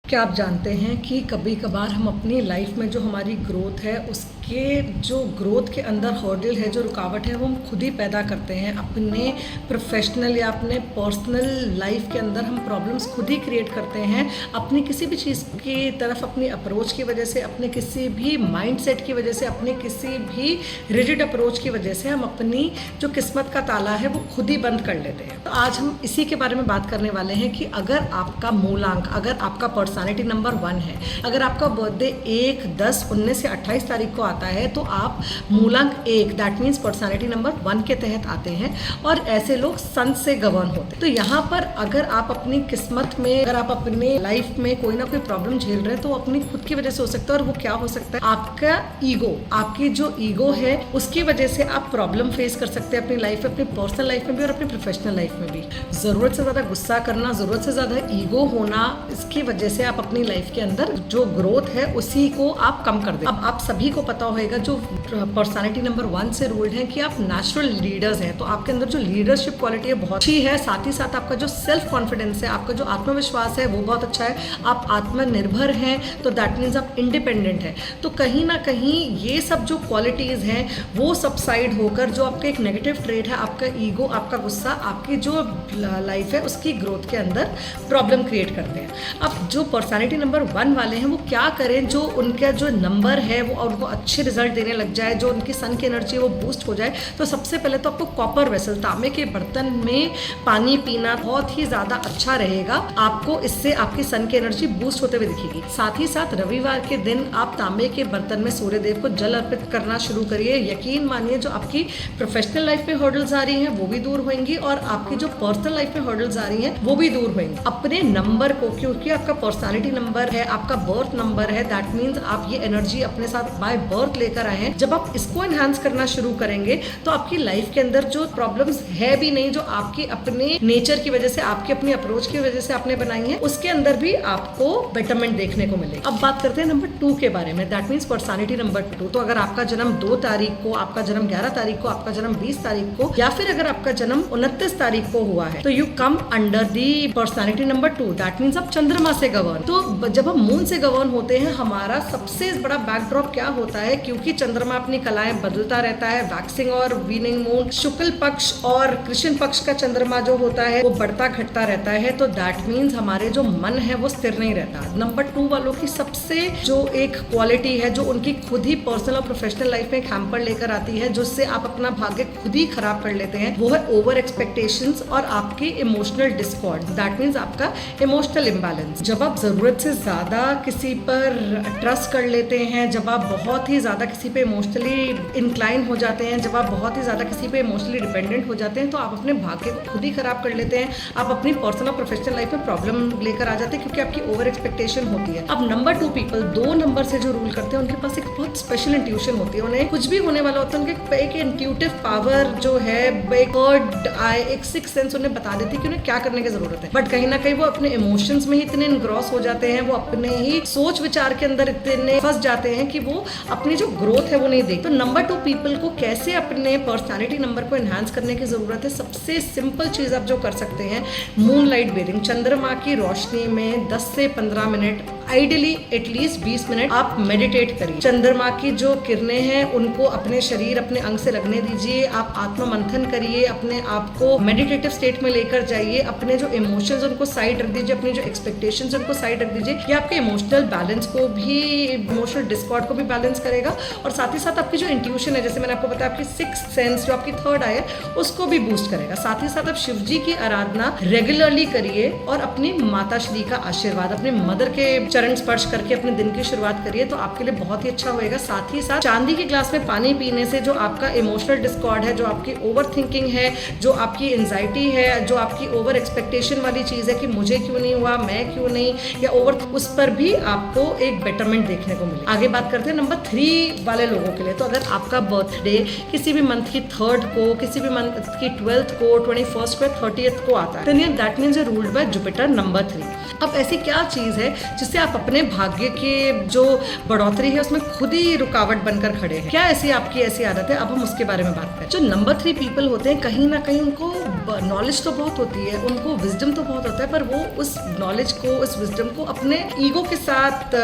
क्या आप जानते हैं कि कभी कभार हम अपनी लाइफ में जो हमारी ग्रोथ है उसके जो ग्रोथ के अंदर हर्डल है, जो रुकावट है, वो हम खुद ही पैदा करते हैं। अपने प्रोफेशनल या अपने पर्सनल लाइफ के अंदर हम प्रॉब्लम्स खुद ही क्रिएट करते हैं। अपनी किसी भी चीज़ की तरफ अपनी अप्रोच की वजह से, अपने किसी भी माइंडसेट की वजह से, अपने किसी भी रिजिड अप्रोच की वजह से हम अपनी जो किस्मत का ताला है वो खुद ही बंद कर लेते हैं। तो आज हम इसी के बारे में बात करने वाले हैं कि अगर आपका मूलांक, अगर आपका पर्सनालिटी नंबर 1 है, अगर आपका बर्थडे 1, 10, 19 या 28 तारीख को आता है तो आप मूलांक 1 दैट मीन्स पर्सनालिटी नंबर 1 के तहत आते हैं और ऐसे लोग सन से गवर्न होते हैं। तो यहाँ पर अगर आप अपनी किस्मत में, अगर आप अपने लाइफ में कोई ना कोई प्रॉब्लम झेल रहे हैं तो अपनी खुद की वजह से हो सकता है। और वो क्या हो सकता है? आपका ईगो, आपकी जो ईगो है उसकी वजह से आप प्रॉब्लम फेस कर सकते हैं अपनी लाइफ में, अपनी पर्सनल लाइफ में भी और अपनी प्रोफेशनल लाइफ में भी। जरूरत से ज्यादा गुस्सा करना, जरूरत से ज्यादा ईगो होना, इसकी वजह से आप अपनी लाइफ के अंदर जो ग्रोथ है उसी को आप कम कर दें। अब आप सभी को पता होगा जो पर्सनालिटी नंबर 1 से रूल्ड है कि आप नेचुरल लीडर्स हैं, तो आपके अंदर जो लीडरशिप क्वालिटी है बहुत अच्छी है। साथ ही साथ आपका जो सेल्फ कॉन्फिडेंस है, आपका जो आत्मविश्वास है वो बहुत अच्छा है। आप आत्मनिर्भर हैं तो दैट मीन्स आप इंडिपेंडेंट हैं। तो कहीं ना कहीं ये सब जो क्वालिटीज हैं वो सबसाइड होकर जो आपका एक नेगेटिव ट्रेड है, आपका ईगो, आपका गुस्सा, आपकी जो लाइफ है उसकी ग्रोथ के अंदर प्रॉब्लम क्रिएट करते हैं। अब जो पर्सनालिटी नंबर 1 वाले हैं वो क्या करें, जो उनका जो नंबर है वो उनको अच्छे रिजल्ट देने लग जाए, जो उनकी सन की एनर्जी है वो बूस्ट हो जाए। तो सबसे पहले तो आपको कॉपर वेसल, तांबे के बर्तन में पानी पीना बहुत ही ज़्यादा अच्छा रहेगा। आपको इससे आपकी सन की एनर्जी बूस्ट होते हुए दिखेगी। साथ ही साथ रविवार के दिन आप तांबे के बर्तन में सूर्य देव को जल अर्पित करना शुरू करिए। यकीन मानिए जो आपकी प्रोफेशनल लाइफ में हर्डल्स आ रही हैं वो भी दूर होंगी और आपकी जो पर्सनल लाइफ में हर्डल्स आ रही हैं वो भी दूर होंगी। अपने नंबर को, क्योंकि आपका पर्सनालिटी नंबर है, आपका बर्थ नंबर है, दैट मीन्स आप ये एनर्जी अपने साथ बाय बर्थ लेकर आए हैं। जब आप इसको एनहांस करना शुरू करेंगे तो आपकी लाइफ के अंदर जो प्रॉब्लम्स है भी नहीं, जो आपकी अपने नेचर की वजह से, आपकी अपनी अप्रोच की वजह से आपने बनाई है, उसके अंदर भी आपको बेटरमेंट देखने को मिलेगा। अब बात करते हैं नंबर 2 के बारे में, दैट मीन्स पर्सनालिटी नंबर 2। तो अगर आपका जन्म 2 तारीख को, आपका जन्म 11 तारीख को, आपका जन्म 20 तारीख को या फिर अगर आपका जन्म 29 तारीख को हुआ है तो you come under the personality number 2, that means आप चंद्रमा से गवर्न। तो जब हम मून से गवर्न होते हैं, हमारा सबसे बड़ा बैकड्रॉप क्या होता है, क्योंकि चंद्रमा अपनी कलाएं बदलता रहता है, वैक्सिंग और वीनिंग मून, शुक्ल पक्ष और कृष्ण पक्ष का चंद्रमा जो होता है वो बढ़ता घटता रहता है। तो दैट मीन्स हमारे जो मन है वो स्थिर नहीं रहता। नंबर 2 वालों की सबसे जो एक क्वालिटी है जो उनकी खुद ही पर्सनल और प्रोफेशनल लाइफ में हैम्पर लेकर आती है, जिससे आप अपना भाग्य खुद ही खराब कर लेते हैं, वो है ओवर एक्सपेक्टेशंस और आपकी इमोशनल डिस्कॉर्ड, दैट मीन्स आपका इमोशनल इम्बैलेंस। जब आप जरूरत से ज्यादा किसी पर ट्रस्ट कर लेते हैं, जब आप बहुत ही ज्यादा किसी पे इमोशनली इंक्लाइन हो जाते हैं, जब आप बहुत ही ज्यादा किसी पे इमोशनली डिपेंडेंट हो जाते हैं तो आप अपने भाग्य को खुद ही खराब कर लेते हैं। आप अपनी पर्सनल और प्रोफेशनल लाइफ में प्रॉब्लम लेकर आ जाते हैं क्योंकि आपकी ओवर एक्सपेक्टेशन होती है। अब नंबर 2 पीपल, 2 नंबर से जो रूल करते हैं उनके पास एक बहुत स्पेशल इंट्यूशन होती है। उन्हें कुछ भी होने वाला होता है, उनके एक इंट्यूटिव पावर जो है, एक थर्ड आई, एक सिक्स सेंस उन्हें बता देती है कि उन्हें क्या करने की जरूरत है। बट कहीं ना कहीं वो अपने इमोशंस में ही इतने इनग्रॉस हो जाते हैं, वो अपने ही सोच विचार के अंदर इतने फंस जाते हैं कि वो अपनी जो ग्रोथ है वो नहीं देखते। तो नंबर 2 पीपल को कैसे अपने पर्सनालिटी नंबर को एनहांस करने की जरूरत है? सबसे सिंपल चीज आप जो कर सकते हैं, मून लाइट बेरिंग, चंद्रमा की रोशनी में 10 से 15 मिनट, आइडियली एटलीस्ट 20 मिनट आप मेडिटेट करिए। चंद्रमा की जो किरणें हैं उनको अपने शरीर, अपने अंग से लगने दीजिए। आप आत्म मंथन करिए, अपने आप को मेडिटेटिव स्टेट में लेकर जाइए। अपने जो इमोशंस उनको साइड रख दीजिए, अपनी जो एक्सपेक्टेशंस उनको साइड रख दीजिए। ये आपके इमोशनल बैलेंस को भी, इमोशनल डिस्कॉर्ड को भी बैलेंस करेगा और साथ ही साथ आपकी जो इंट्यूशन है, जैसे मैंने आपको बताया, आपकी सिक्स्थ सेंस जो आपकी थर्ड आई है उसको भी बूस्ट करेगा। साथ ही साथ आप शिव जी की आराधना रेगुलरली करिए और अपनी माता श्री का आशीर्वाद, अपने मदर के चरण स्पर्श करके अपने दिन की शुरुआत करिए तो आपके लिए बहुत ही अच्छा होएगा। साथ ही साथ चांदी के ग्लास में पानी पीने से जो आपका इमोशनल डिस्कॉर्ड है, जो आपकी ओवर थिंकिंग है, जो आपकी एंजाइटी है, जो आपकी ओवर एक्सपेक्टेशन वाली चीज है कि मुझे क्यों नहीं हुआ, मैं क्यों नहीं, या ओवर, उस पर भी आपको एक बेटरमेंट देखने को मिले। आगे बात करते हैं नंबर 3 वाले लोगों के लिए। तो अगर आपका बर्थडे किसी भी मंथ की 3rd को, किसी भी मंथ की 12th को, 21st को, 30th को आता है, then that means ruled by Jupiter number 3। अब ऐसी क्या चीज़ है जिससे आप अपने भाग्य के जो बढ़ोतरी है उसमें खुद ही रुकावट बनकर खड़े हैं? क्या ऐसी आपकी ऐसी आदत है? अब हम उसके बारे में बात करें। जो नंबर 3 पीपल होते हैं, कहीं ना कहीं उनको नॉलेज तो बहुत होती है, उनको विजडम तो बहुत होता है, पर वो उस नॉलेज को, उस विजडम को अपने ईगो के साथ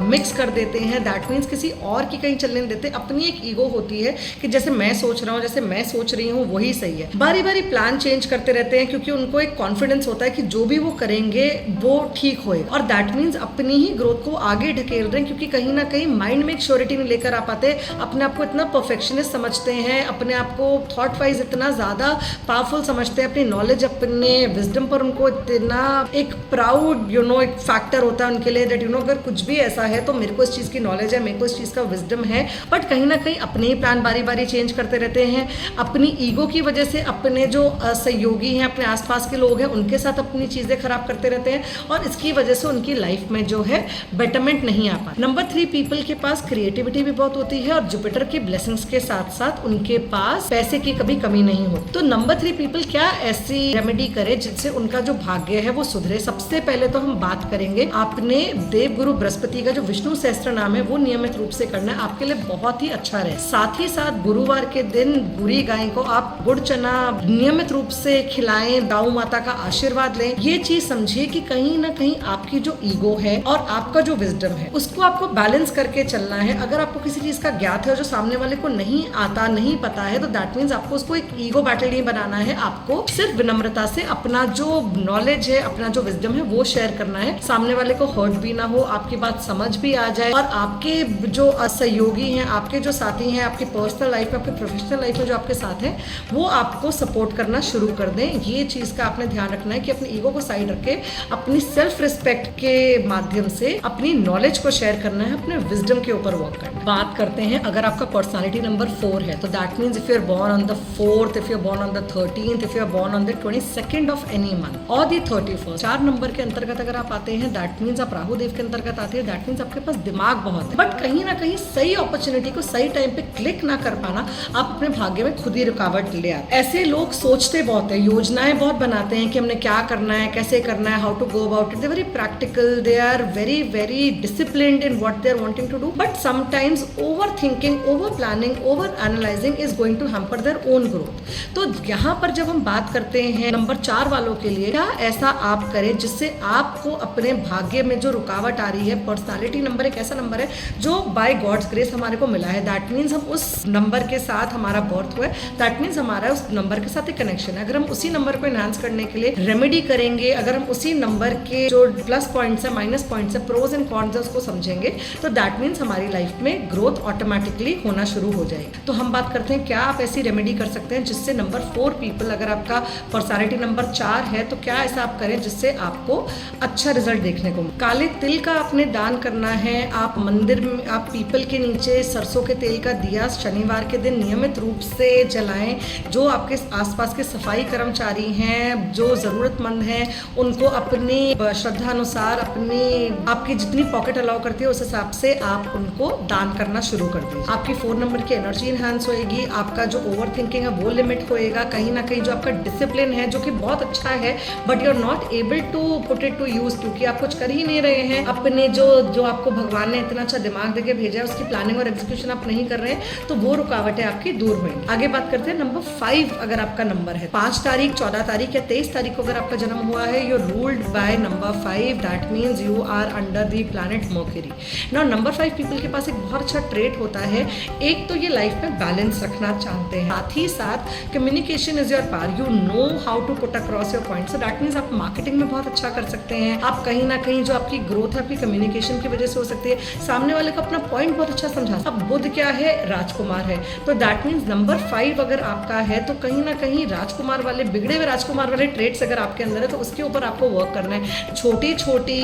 मिक्स कर देते हैं। दैट मीन्स किसी और की कहीं चलने नहीं देते। अपनी एक ईगो होती है कि जैसे मैं सोच रहा हूँ, जैसे मैं सोच रही हूँ वही सही है। बारी बारी प्लान चेंज करते रहते हैं क्योंकि उनको एक कॉन्फिडेंस होता है कि जो भी वो करेंगे वो ठीक होएगा, और दैट मीन्स अपनी ही ग्रोथ को आगे ढकेल रहे हैं क्योंकि कहीं ना कहीं माइंड में एक श्योरिटी नहीं लेकर आ पाते। अपने आप को इतना परफेक्शनिस्ट समझते हैं, अपने आप को थॉट वाइज इतना ज़्यादा पावरफुल समझते हैं, अपनी नॉलेज, अपने विजडम पर उनको इतना एक प्राउड एक फैक्टर होता है उनके लिए दैट अगर कुछ भी ऐसा है तो मेरे को इस चीज़ की नॉलेज है, मेरे को इस चीज़ का विजडम है। बट कहीं ना कहीं अपने ही प्लान बारी बारी चेंज करते रहते हैं। अपनी ईगो की वजह से अपने जो सहयोगी हैं, अपने आसपास के लोग हैं, उनके साथ अपनी चीज़ें खराब करते रहते हैं और इसकी वजह से उनकी लाइफ में जो है बेटरमेंट नहीं आ पाता। नंबर 3 पीपल के पास क्रिएटिविटी भी बहुत होती है और जुपिटर की ब्लेसिंग्स के साथ साथ उनके पास पैसे की कभी कमी नहीं होती। तो नंबर 3 पीपल क्या ऐसी रेमेडी करे जिससे उनका जो भाग्य है वो सुधरे? सबसे पहले तो हम बात करेंगे, आपने देव गुरु बृहस्पति का जो विष्णु सहस्त्र नाम है वो नियमित रूप से करना है, आपके लिए बहुत ही अच्छा रहे। साथ ही साथ गुरुवार के दिन बुरी गाय को आप गुड़ चना नियमित रूप से खिलाएं, गौ माता का आशीर्वाद लें। ये चीज समझिए कि कहीं ना कहीं आपकी जो ईगो है और आपका जो विजडम है उसको आपको बैलेंस करके चलना है। अगर आपको किसी चीज का ज्ञात है और जो सामने वाले को नहीं आता, नहीं पता है, तो दैट मीन्स आपको उसको एक ईगो बैटल नहीं बनाना है। आपको सिर्फ विनम्रता से अपना जो नॉलेज है, अपना जो विजडम है वो शेयर करना है। सामने वाले को हर्ट भी ना हो, आपकी बात समझ भी आ जाए और आपके जो सहयोगी हैं, आपके जो साथी हैं, आपकी पर्सनल लाइफ में, आपके प्रोफेशनल लाइफ में जो आपके साथ हैं, वो आपको सपोर्ट करना शुरू कर दें। ये चीज का आपने ध्यान रखना है कि अपनी ईगो को साइड रख के अपनी सेल्फ रिस्पेक्ट के माध्यम से अपनी नॉलेज को शेयर करना है, अपने विजडम के ऊपर वर्क करना है। बात करते हैं, अगर आपका पर्सनालिटी नंबर 4 है तो that means if you are born on the 4th, if you are born on the 13th, if you are born on the 22nd of any month और द 31st, 4 नंबर के अंतर्गत अगर आप आते हैं that means आप राहु देव के अंतर्गत आते हैं। दैट मीन्स आपके पास दिमाग बहुत है, बट कहीं ना कहीं सही अपॉर्चुनिटी को सही टाइम पे क्लिक ना कर पाना आप अपने भाग्य में खुद ही रुकावट ले आते। ऐसे लोग सोचते बहुत है, योजनाएं बहुत बनाते हैं कि हमने क्या करना है, कैसे करना है, how to go about it. They very practical, they are very very disciplined in what they are wanting to do, but sometimes over thinking, over planning, over analysing is going to hamper their own growth. तो यहाँ पर जब हम बात करते हैं number 4 वालों के लिए, क्या ऐसा आप करें जिससे आपको अपने भाग्य में जो रुकावट आ रही है, पर्सनालिटी नंबर एक ऐसा नंबर है जो बाय गॉड्स ग्रेस हमारे को मिला है। दैट मीन्स हम उस नंबर के साथ हमारा बर्थ हुआ है, दैट मीन्स हमारा उस नंबर के साथ एक कनेक्शन है। अगर हम उसी नंबर को एनहांस करने के लिए रेमेडी करेंगे, अगर हम उसी नंबर के जो प्लस पॉइंट्स है, माइनस पॉइंट्स है, प्रोज एंड कॉन्स है, उसको समझेंगे तो दैट मीन्स हमारी लाइफ में ग्रोथ ऑटोमेटिकली होना शुरू हो जाएगी। तो हम बात करते हैं क्या आप ऐसी रेमेडी कर सकते हैं जिससे नंबर 4 पीपल, अगर आपका पर्सनालिटी नंबर 4 है तो क्या ऐसा आप करें जिससे आपको अच्छा रिजल्ट देखने को मिले। काले तिल का आपने दान करना है। आप मंदिर में, आप पीपल के नीचे सरसों के तेल का दिया शनिवार के दिन नियमित रूप से जलाएं। जो आपके आसपास के सफाई कर्मचारी हैं, जो जरूरतमंद हैं, उनको अपनी श्रद्धा अनुसार, अपनी आपकी जितनी पॉकेट अलाउ करती है उस हिसाब से आप उनको दान करना शुरू कर दीजिए। आपकी 4 नंबर की एनर्जी इनहांस होएगी, आपका जो ओवर थिंकिंग है वो लिमिट होएगा। कहीं ना कहीं जो आपका डिसिप्लिन है जो कि बहुत अच्छा है but you are not able to put it to use, क्योंकि आप कुछ कर ही नहीं रहे हैं। अपने जो आपको भगवान ने इतना अच्छा दिमाग देके भेजा है उसकी प्लानिंग और एग्जीक्यूशन आप नहीं कर रहे हैं, तो वो रुकावटें आपकी दूर होंगी। आगे बात करते हैं नंबर 5 अगर आपका नंबर है, 5 तारीख, 14 तारीख या 23 तारीख को अगर आपका जन्म हुआ है, you ruled by number 5, that means you are under the planet Mercury. Now number 5 people के पास एक बहुत अच्छा ट्रेट होता है, एक तो ये लाइफ में बैलेंस रखना चाहते हैं, साथ ही साथ communication is your power, you know how to put across your point. So that means आप मार्केटिंग में बहुत अच्छा कर सकते हैं। आप कहीं ना कहीं जो आपकी ग्रोथ है आपकी कम्युनिकेशन की वजह से हो सकती है, सामने वाले को अपना पॉइंट बहुत अच्छा समझा। अब बुध क्या है, राजकुमार है, तो दैट मीन्स नंबर 5 अगर आपका है तो कहीं ना कहीं राजकुमार वाले, बिगड़े हुए राजकुमार वाले ट्रेड्स अगर आपके अंदर है तो उसके ऊपर आपको वर्क करना है। छोटी छोटी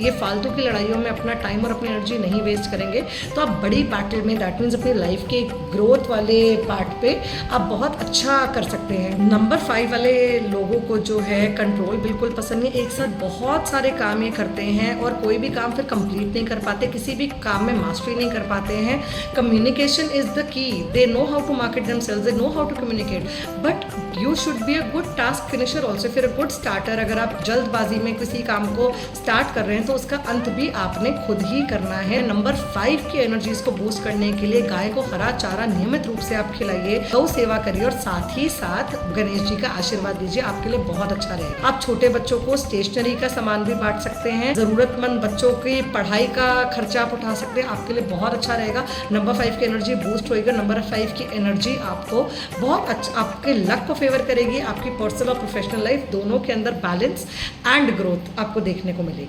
ये फालतू की लड़ाइयों में अपना टाइम और अपनी एनर्जी नहीं वेस्ट करेंगे तो आप बड़ी बैटल में, दैट मीन्स अपनी लाइफ के ग्रोथ वाले पार्ट पे आप बहुत अच्छा कर सकते हैं। नंबर 5 वाले लोगों को जो है कंट्रोल बिल्कुल पसंद नहीं, एक साथ बहुत सारे काम ये करते हैं और कोई भी काम फिर कंप्लीट नहीं कर पाते, किसी भी काम में मास्टरी नहीं कर पाते हैं। Communication is the key, they know how to market themselves, they know how to communicate, but you should be a good task finisher also, फिर अ गुड स्टार्टर। अगर आप जल्दबाजी में किसी किसी काम को स्टार्ट कर रहे हैं तो उसका अंत भी आपने खुद ही करना है। नंबर 5 की एनर्जीज को बूस्ट करने के लिए गाय को हरा चारा नियमित रूप से आप खिलाइए, गौ सेवा करिए और साथ ही साथ गणेश जी का आशीर्वाद दीजिए, आपके लिए बहुत अच्छा रहेगा। आप छोटे बच्चों को स्टेशनरी का सामान भी बांट सकते हैं, जरूरतमंद बच्चों की पढ़ाई का खर्चा आप उठा सकते हैं, आपके लिए बहुत अच्छा रहेगा। नंबर 5 की एनर्जी बूस्ट होएगा। नंबर 5 की एनर्जी आपको बहुत अच्छा, आपके लक को फेवर करेगी, आपकी पर्सनल और प्रोफेशनल लाइफ दोनों के अंदर बैलेंस एंड ग्रोथ आपको देखने को मिलेगी।